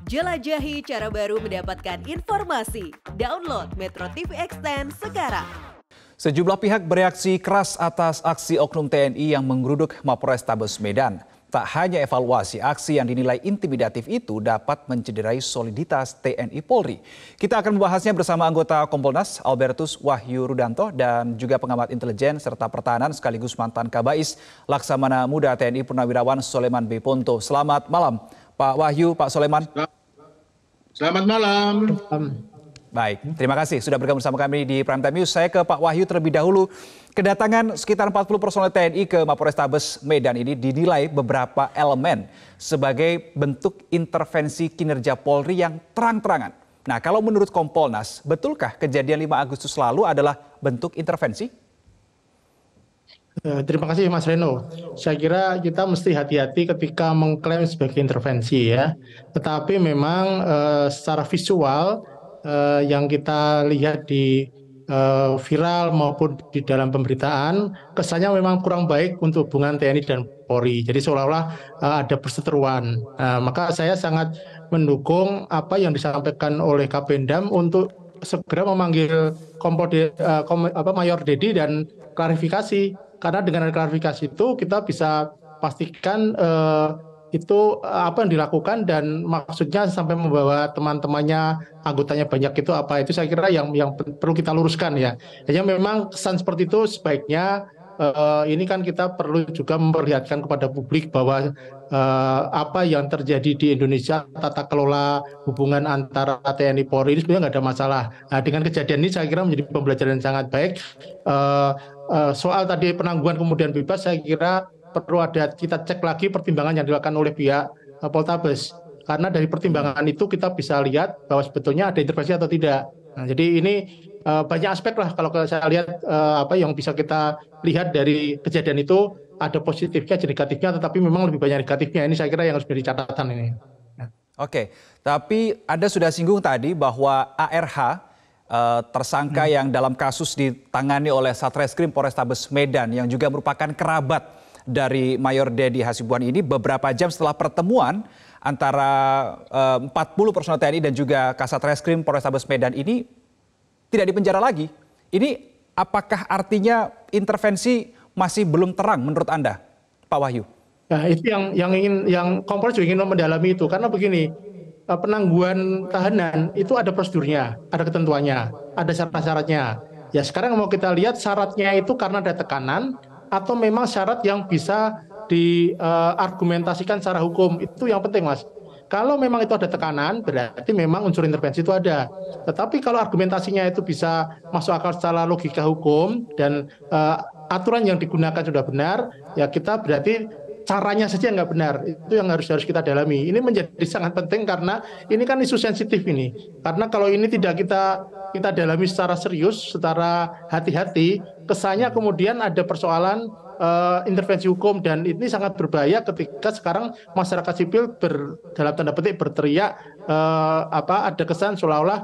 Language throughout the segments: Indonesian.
Jelajahi cara baru mendapatkan informasi. Download Metro TV Extend sekarang. Sejumlah pihak bereaksi keras atas aksi oknum TNI yang menggeruduk Mapolrestabes Medan. Tak hanya evaluasi, aksi yang dinilai intimidatif itu dapat mencederai soliditas TNI Polri. Kita akan membahasnya bersama anggota Kompolnas Albertus Wahyu Rudanto dan juga pengamat intelijen serta pertahanan sekaligus mantan Kabais Laksamana Muda TNI Purnawirawan Soleman B. Ponto. Selamat malam Pak Wahyu, Pak Soleman. Selamat malam. Baik, terima kasih sudah bergabung bersama kami di Prime Time News. Saya ke Pak Wahyu terlebih dahulu. Kedatangan sekitar 40 personel TNI ke Mapolrestabes Medan ini dinilai beberapa elemen sebagai bentuk intervensi kinerja Polri yang terang-terangan. Nah, kalau menurut Kompolnas, betulkah kejadian 5 Agustus lalu adalah bentuk intervensi? Terima kasih Mas Reno. Saya kira kita mesti hati-hati ketika mengklaim sebagai intervensi ya. Tetapi memang secara visual yang kita lihat di viral maupun di dalam pemberitaan, kesannya memang kurang baik untuk hubungan TNI dan Polri. Jadi seolah-olah ada perseteruan. Maka saya sangat mendukung apa yang disampaikan oleh Kapendam untuk segera memanggil Mayor Dedi dan klarifikasi. Karena dengan klarifikasi itu kita bisa pastikan itu apa yang dilakukan dan maksudnya sampai membawa teman-temannya, anggotanya banyak itu apa. Itu saya kira yang perlu kita luruskan ya. Hanya memang kesan seperti itu sebaiknya ini kan kita perlu juga memperlihatkan kepada publik bahwa apa yang terjadi di Indonesia, tata kelola hubungan antara TNI Polri ini sebenarnya nggak ada masalah. Nah, dengan kejadian ini saya kira menjadi pembelajaran yang sangat baik. Soal tadi penangguhan kemudian bebas, saya kira perlu ada kita cek lagi pertimbangan yang dilakukan oleh pihak Poltabes. Karena dari pertimbangan itu kita bisa lihat bahwa sebetulnya ada intervensi atau tidak. Nah, jadi ini banyak aspek lah kalau saya lihat apa yang bisa kita lihat dari kejadian itu, ada positifnya, ada negatifnya, tetapi memang lebih banyak negatifnya. Ini saya kira yang harus menjadi catatan ini. Oke, tapi Anda sudah singgung tadi bahwa ARH tersangka yang dalam kasus ditangani oleh Satreskrim Polrestabes Medan yang juga merupakan kerabat dari Mayor Dedi Hasibuan ini beberapa jam setelah pertemuan antara 40 personel TNI dan juga Kasatreskrim Polrestabes Medan ini tidak dipenjara lagi. Ini apakah artinya intervensi masih belum terang menurut Anda, Pak Wahyu? Nah, itu yang Kompolnas juga ingin mendalami itu karena begini, penangguhan tahanan itu ada prosedurnya, ada ketentuannya, ada syarat-syaratnya. Ya sekarang mau kita lihat syaratnya itu karena ada tekanan atau memang syarat yang bisa diargumentasikan secara hukum. Itu yang penting, Mas. Kalau memang itu ada tekanan, berarti memang unsur intervensi itu ada. Tetapi kalau argumentasinya itu bisa masuk akal secara logika hukum dan aturan yang digunakan sudah benar, ya kita berarti caranya saja nggak benar. Itu yang harus kita dalami. Ini menjadi sangat penting karena ini kan isu sensitif ini. Karena kalau ini tidak kita dalami secara serius, secara hati-hati, kesannya kemudian ada persoalan intervensi hukum dan ini sangat berbahaya ketika sekarang masyarakat sipil dalam tanda petik berteriak ada kesan seolah-olah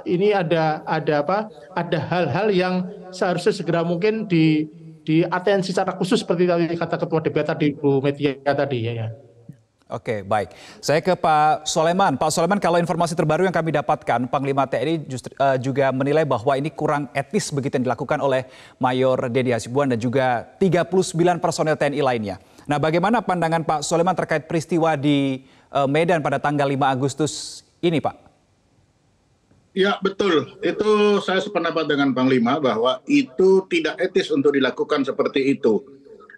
ini ada hal-hal yang seharusnya segera mungkin di atensi secara khusus seperti tadi kata Ketua DPR tadi Bu Media tadi ya. Oke, baik. Saya ke Pak Soleman. Pak Soleman, kalau informasi terbaru yang kami dapatkan, Panglima TNI juga menilai bahwa ini kurang etis begitu yang dilakukan oleh Mayor Dedi Hasibuan dan juga 39 personel TNI lainnya. Nah, bagaimana pandangan Pak Soleman terkait peristiwa di Medan pada tanggal 5 Agustus ini, Pak? Ya, betul. Itu saya sependapat dengan Panglima bahwa itu tidak etis untuk dilakukan seperti itu.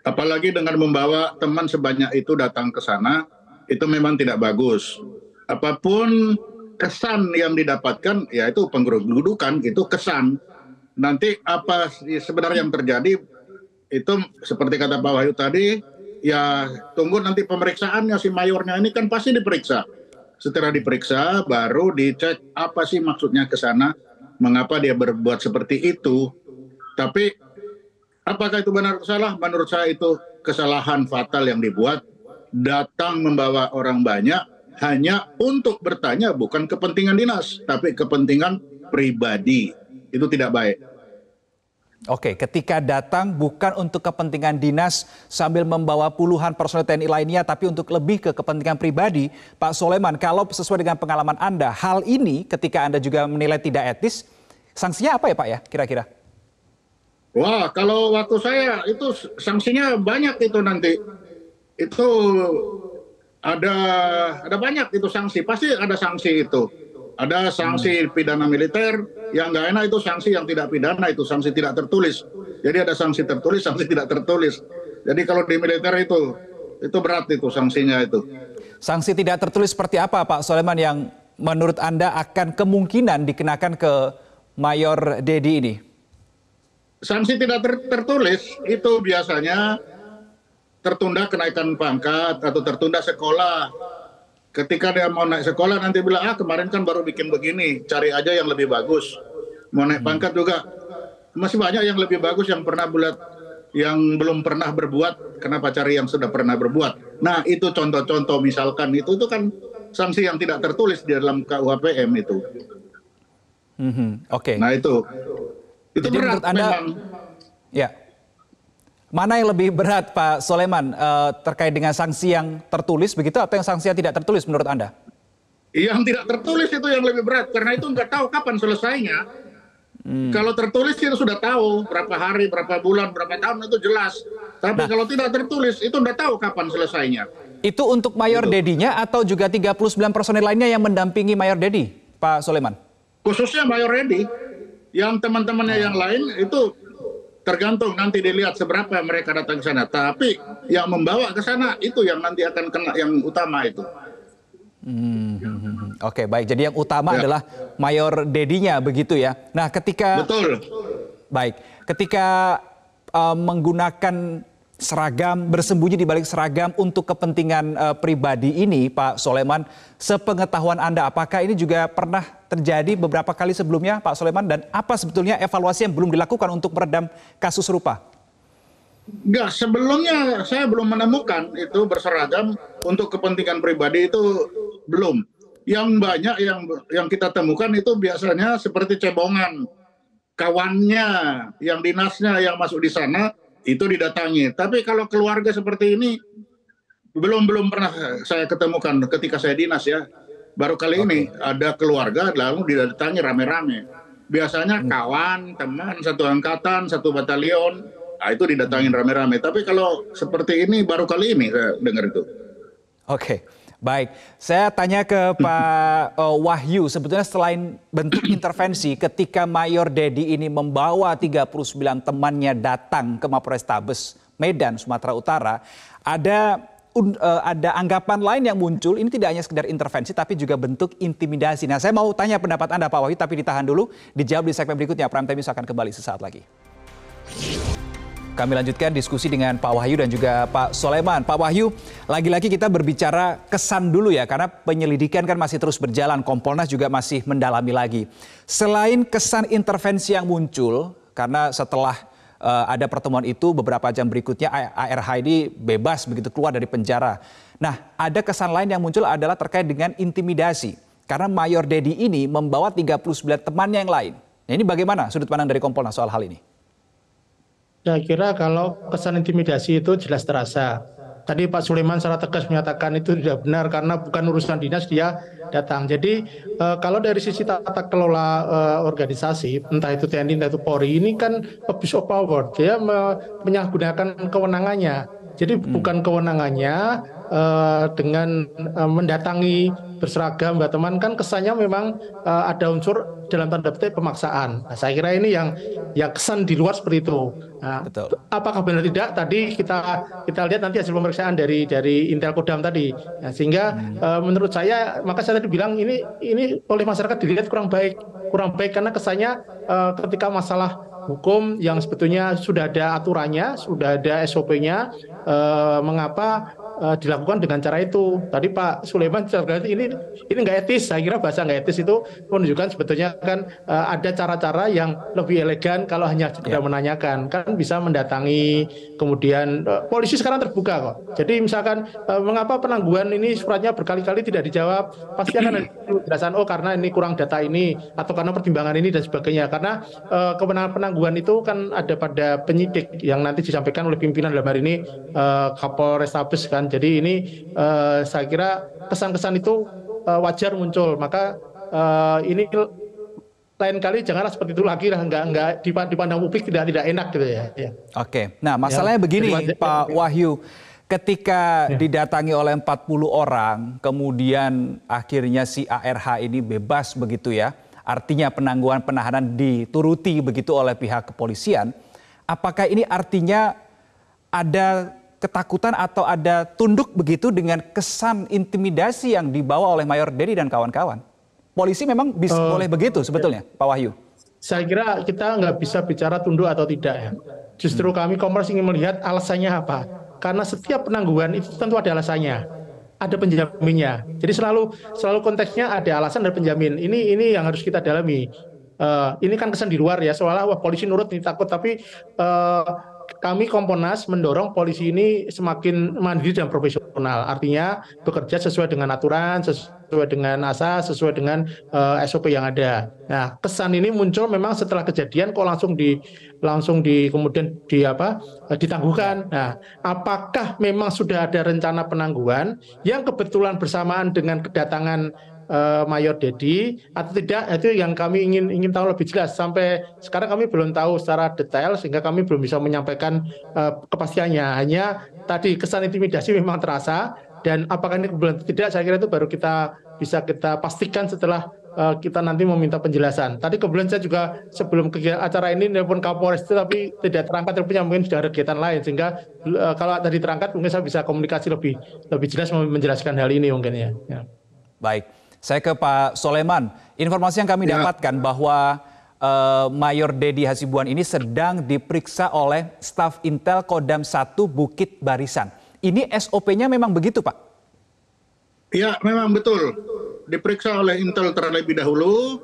Apalagi dengan membawa teman sebanyak itu datang ke sana, itu memang tidak bagus. Apapun kesan yang didapatkan, ya itu penggerudukan, itu kesan. Nanti apa sebenarnya yang terjadi, itu seperti kata Pak Wahyu tadi, ya tunggu nanti pemeriksaannya si mayornya ini kan pasti diperiksa. Setelah diperiksa, baru dicek apa sih maksudnya ke sana, mengapa dia berbuat seperti itu. Tapi apakah itu benar atau salah? Menurut saya itu kesalahan fatal yang dibuat. Datang membawa orang banyak hanya untuk bertanya, bukan kepentingan dinas, tapi kepentingan pribadi. Itu tidak baik. Oke, ketika datang bukan untuk kepentingan dinas sambil membawa puluhan personel TNI lainnya, tapi untuk lebih ke kepentingan pribadi, Pak Soleman, kalau sesuai dengan pengalaman Anda, hal ini ketika Anda juga menilai tidak etis, sanksinya apa ya Pak ya kira-kira? Wah, kalau waktu saya itu sanksinya banyak itu nanti. Itu ada banyak itu sanksi, pasti ada sanksi itu. Ada sanksi pidana militer, yang nggak enak itu sanksi yang tidak pidana, itu sanksi tidak tertulis. Jadi ada sanksi tertulis, sanksi tidak tertulis. Jadi kalau di militer itu berat itu sanksinya itu. Sanksi tidak tertulis seperti apa Pak Soleman yang menurut Anda akan kemungkinan dikenakan ke Mayor Dedi ini? Sanksi tidak tertulis itu biasanya tertunda kenaikan pangkat atau tertunda sekolah. Ketika dia mau naik sekolah nanti bilang, kemarin kan baru bikin begini, cari aja yang lebih bagus. Mau naik pangkat juga, masih banyak yang lebih bagus yang pernah buat, yang belum pernah berbuat, kenapa cari yang sudah pernah berbuat. Nah itu contoh-contoh misalkan, itu kan sanksi yang tidak tertulis di dalam KUHPM itu. Oke. Nah itu jadi berat menurut Anda, memang. Ya. Mana yang lebih berat Pak Soleman terkait dengan sanksi yang tertulis begitu atau yang sanksi yang tidak tertulis menurut Anda? Yang tidak tertulis itu yang lebih berat karena itu nggak tahu kapan selesainya. Kalau tertulis kita sudah tahu berapa hari, berapa bulan, berapa tahun itu jelas. Tapi kalau tidak tertulis itu nggak tahu kapan selesainya. Itu untuk Mayor Dedinya atau juga 39 personel lainnya yang mendampingi Mayor Dedi, Pak Soleman? Khususnya Mayor Dedi, yang teman-temannya yang lain itu tergantung nanti dilihat seberapa mereka datang ke sana. Tapi yang membawa ke sana itu yang nanti akan kena yang utama itu. Oke, baik. Jadi yang utama adalah Mayor Dedinya begitu ya. Nah, ketika Betul. Baik, ketika menggunakan seragam, bersembunyi di balik seragam untuk kepentingan pribadi ini, Pak Soleman, sepengetahuan Anda, apakah ini juga pernah terjadi beberapa kali sebelumnya, Pak Soleman, dan apa sebetulnya evaluasi yang belum dilakukan untuk meredam kasus serupa? Enggak, sebelumnya saya belum menemukan itu berseragam untuk kepentingan pribadi itu belum. Yang banyak yang kita temukan itu biasanya seperti cebongan. Kawannya, yang dinasnya yang masuk di sana itu didatangi. Tapi kalau keluarga seperti ini belum pernah saya ketemukan ketika saya dinas ya. Baru kali ini ada keluarga lalu didatangi rame-rame. Biasanya kawan, teman, satu angkatan, satu batalion, itu didatangin rame-rame. Tapi kalau seperti ini baru kali ini saya dengar itu. Oke, baik. Saya tanya ke Pak Wahyu, sebetulnya selain bentuk intervensi ketika Mayor Dedi ini membawa 39 temannya datang ke Mapolrestabes Medan, Sumatera Utara, ada anggapan lain yang muncul, ini tidak hanya sekedar intervensi tapi juga bentuk intimidasi. Nah, saya mau tanya pendapat Anda Pak Wahyu, tapi ditahan dulu, dijawab di segmen berikutnya. Prime Time News akan kembali sesaat lagi. Kami lanjutkan diskusi dengan Pak Wahyu dan juga Pak Soleman. Pak Wahyu, lagi-lagi kita berbicara kesan dulu ya, karena penyelidikan kan masih terus berjalan, Kompolnas juga masih mendalami lagi. Selain kesan intervensi yang muncul, karena setelah ada pertemuan itu beberapa jam berikutnya ARH ini bebas begitu keluar dari penjara. Nah, ada kesan lain yang muncul adalah terkait dengan intimidasi. Karena Mayor Dedi ini membawa 39 temannya yang lain. Nah, ini bagaimana sudut pandang dari Kompolnas soal hal ini? Saya kira kalau kesan intimidasi itu jelas terasa. Tadi Pak Sulaiman secara tegas menyatakan itu tidak benar karena bukan urusan dinas dia datang. Jadi kalau dari sisi tata kelola organisasi, entah itu TNI, entah itu Polri, ini kan abuse of power. Dia menyalahgunakan kewenangannya. Jadi bukan kewenangannya dengan mendatangi berseragam, Mbak Teman, kan kesannya memang ada unsur dalam tanda petik pemaksaan. Nah, saya kira ini yang kesan di luar seperti itu. Nah, apakah benar tidak? Tadi kita lihat nanti hasil pemeriksaan dari Intel Kodam tadi. Nah, sehingga menurut saya, maka saya tadi bilang ini oleh masyarakat dilihat kurang baik karena kesannya ketika masalah hukum yang sebetulnya sudah ada aturannya, sudah ada SOP-nya, mengapa dilakukan dengan cara itu. Tadi Pak Sulaiman ini nggak etis. Saya kira bahasa nggak etis itu menunjukkan sebetulnya kan ada cara-cara yang lebih elegan kalau hanya sekedar menanyakan. Kan bisa mendatangi, kemudian polisi sekarang terbuka kok. Jadi misalkan mengapa penangguhan ini suratnya berkali-kali tidak dijawab, pasti akan ada penjelasan, oh karena ini kurang data ini atau karena pertimbangan ini dan sebagainya. Karena kewenangan penangguhan itu kan ada pada penyidik yang nanti disampaikan oleh pimpinan dalam hari ini Kapolrestabes kan. Jadi ini saya kira kesan-kesan itu wajar muncul. Maka ini lain kali janganlah seperti itu lagi lah, nggak dipandang publik tidak enak gitu ya. Oke, nah masalahnya begini Pak Wahyu, ketika didatangi oleh 40 orang, kemudian akhirnya si ARH ini bebas begitu ya, artinya penangguhan penahanan dituruti begitu oleh pihak kepolisian, apakah ini artinya ada ketakutan atau ada tunduk begitu dengan kesan intimidasi yang dibawa oleh Mayor Dedi dan kawan-kawan? Polisi memang bisa boleh begitu sebetulnya, Pak Wahyu? Saya kira kita nggak bisa bicara tunduk atau tidak ya. Justru kami Kompas ingin melihat alasannya apa. Karena setiap penangguhan itu tentu ada alasannya, ada penjaminnya. Jadi selalu konteksnya ada alasan dan penjamin. Ini yang harus kita dalami. Ini kan kesan di luar ya, seolah wah polisi nurut ini takut, tapi kami Kompolnas mendorong polisi ini semakin mandiri dan profesional. Artinya bekerja sesuai dengan aturan, sesuai dengan asas, sesuai dengan SOP yang ada. Nah, kesan ini muncul memang setelah kejadian kok langsung kemudian ditangguhkan. Nah, apakah memang sudah ada rencana penangguhan yang kebetulan bersamaan dengan kedatangan Mayor Dedi atau tidak, itu yang kami ingin tahu lebih jelas. Sampai sekarang kami belum tahu secara detail sehingga kami belum bisa menyampaikan kepastiannya. Hanya tadi kesan intimidasi memang terasa, dan apakah ini kebetulan tidak, saya kira itu baru bisa kita pastikan setelah kita nanti meminta penjelasan. Tadi kebetulan saya juga sebelum acara ini nelpon Kapolres itu, tapi tidak terangkat, teleponnya mungkin sudah ada kegiatan lain, sehingga kalau tadi terangkat mungkin saya bisa komunikasi lebih jelas menjelaskan hal ini mungkin ya. Baik. Saya ke Pak Soleman. Informasi yang kami dapatkan bahwa Mayor Dedi Hasibuan ini sedang diperiksa oleh staf Intel Kodam 1 Bukit Barisan. Ini SOP-nya memang begitu, Pak? Ya, memang betul. Diperiksa oleh Intel terlebih dahulu.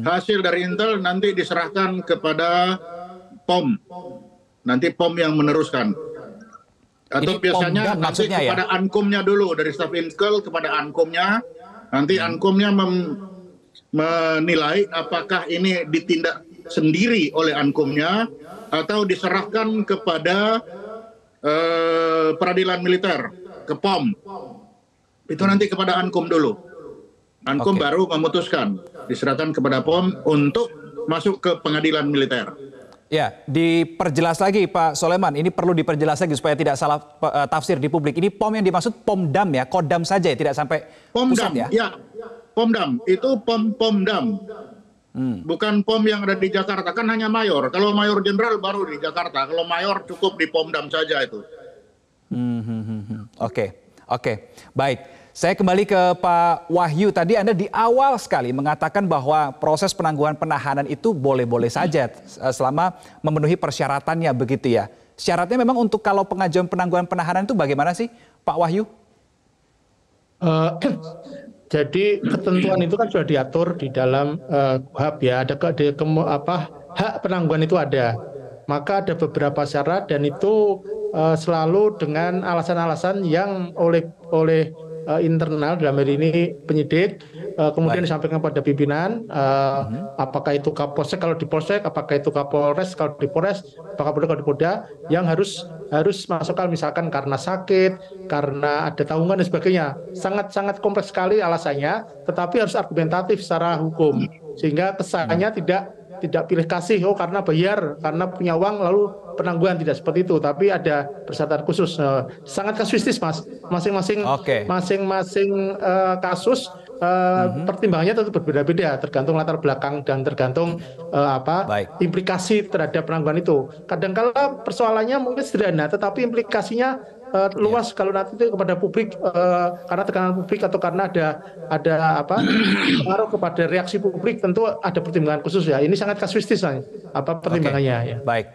Hasil dari Intel nanti diserahkan kepada POM. Nanti POM yang meneruskan. Atau Ini biasanya POM nanti kepada Ankumnya dulu, dari staf Intel kepada Ankumnya. Nanti Ankumnya menilai apakah ini ditindak sendiri oleh Ankumnya atau diserahkan kepada peradilan militer, ke POM. Itu nanti kepada Ankum dulu. Ankum baru memutuskan, diserahkan kepada POM untuk masuk ke pengadilan militer. Ya, diperjelas lagi Pak Soleman, ini perlu diperjelas lagi supaya tidak salah tafsir di publik. Ini POM yang dimaksud Pomdam ya, Kodam saja ya, tidak sampai pusat ya? Ya, Pomdam, itu Pomdam. Bukan POM yang ada di Jakarta, kan hanya mayor. Kalau mayor jenderal baru di Jakarta, kalau mayor cukup di Pomdam saja itu. Oke, baik. Saya kembali ke Pak Wahyu. Tadi Anda di awal sekali mengatakan bahwa proses penangguhan penahanan itu boleh-boleh saja selama memenuhi persyaratannya begitu ya. Syaratnya memang untuk kalau pengajuan penangguhan penahanan itu bagaimana sih Pak Wahyu? Jadi ketentuan itu kan sudah diatur di dalam KUHP ya. Ada hak penangguhan itu ada. Maka ada beberapa syarat dan itu selalu dengan alasan-alasan yang oleh internal dalam hal ini penyidik kemudian disampaikan pada pimpinan, apakah itu Kapolsek kalau di Polsek, apakah itu Kapolres kalau di Polres, apakah Polda kalau di Polda, yang harus masukkan misalkan karena sakit, karena ada tanggungan dan sebagainya. Sangat kompleks sekali alasannya, tetapi harus argumentatif secara hukum sehingga kesannya tidak pilih kasih, oh karena bayar, karena punya uang lalu penangguhan, tidak seperti itu, tapi ada persyaratan khusus. Sangat kasuistis Mas, masing-masing kasus pertimbangannya tentu berbeda-beda, tergantung latar belakang dan tergantung implikasi terhadap penangguhan itu. Kadang-kala persoalannya mungkin sederhana, tetapi implikasinya luas kalau nanti itu kepada publik, karena tekanan publik atau karena ada pengaruh kepada reaksi publik, tentu ada pertimbangan khusus ya. Ini sangat kasuistis pertimbangannya. Ya. Baik.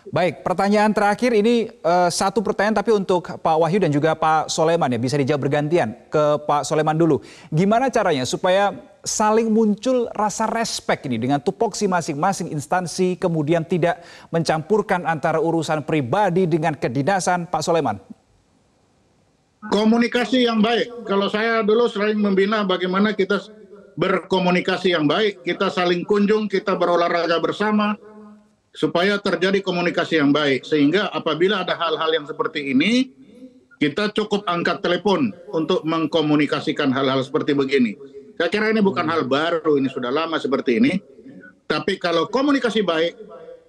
Baik, pertanyaan terakhir ini satu pertanyaan tapi untuk Pak Wahyu dan juga Pak Soleman ya, bisa dijawab bergantian. Ke Pak Soleman dulu. Gimana caranya supaya saling muncul rasa respek ini dengan tupoksi masing-masing instansi, kemudian tidak mencampurkan antara urusan pribadi dengan kedinasan, Pak Soleman? Komunikasi yang baik. Kalau saya dulu sering membina bagaimana kita berkomunikasi yang baik, kita saling kunjung, kita berolahraga bersama, supaya terjadi komunikasi yang baik. Sehingga apabila ada hal-hal yang seperti ini, kita cukup angkat telepon untuk mengkomunikasikan hal-hal seperti begini. Saya kira ini bukan hal baru, ini sudah lama seperti ini. Tapi kalau komunikasi baik,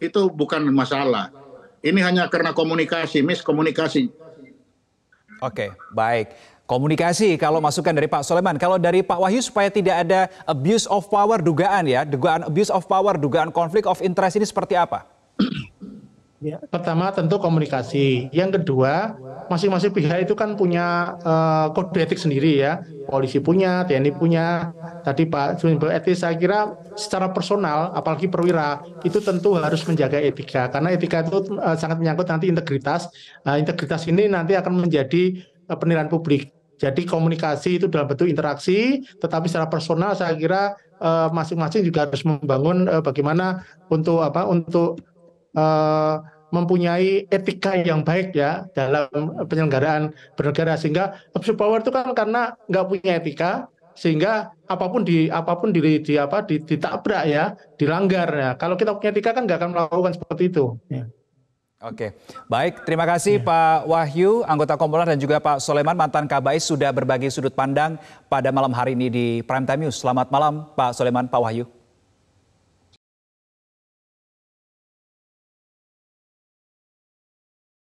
itu bukan masalah. Ini hanya karena komunikasi, miskomunikasi. Oke, baik. Komunikasi kalau masukan dari Pak Soleman. Kalau dari Pak Wahyu supaya tidak ada abuse of power dugaan ya, dugaan abuse of power, dugaan konflik of interest ini seperti apa? Ya, pertama tentu komunikasi. Yang kedua, masing-masing pihak itu kan punya kode etik sendiri ya. Polisi punya, TNI punya. Tadi Pak Junbel etis, saya kira secara personal, apalagi perwira, itu tentu harus menjaga etika. Karena etika itu sangat menyangkut nanti integritas. Integritas ini nanti akan menjadi penilaian publik. Jadi komunikasi itu dalam bentuk interaksi, tetapi secara personal saya kira masing-masing juga harus membangun bagaimana untuk mempunyai etika yang baik ya dalam penyelenggaraan bernegara, sehingga abuse of power itu kan karena nggak punya etika, sehingga apapun ditabrak ya, dilanggar ya. Kalau kita punya etika kan nggak akan melakukan seperti itu. Ya. Oke, baik. Terima kasih Pak Wahyu, anggota Kompolnas, dan juga Pak Soleman, mantan Kabais, sudah berbagi sudut pandang pada malam hari ini di Prime Time News. Selamat malam Pak Soleman, Pak Wahyu.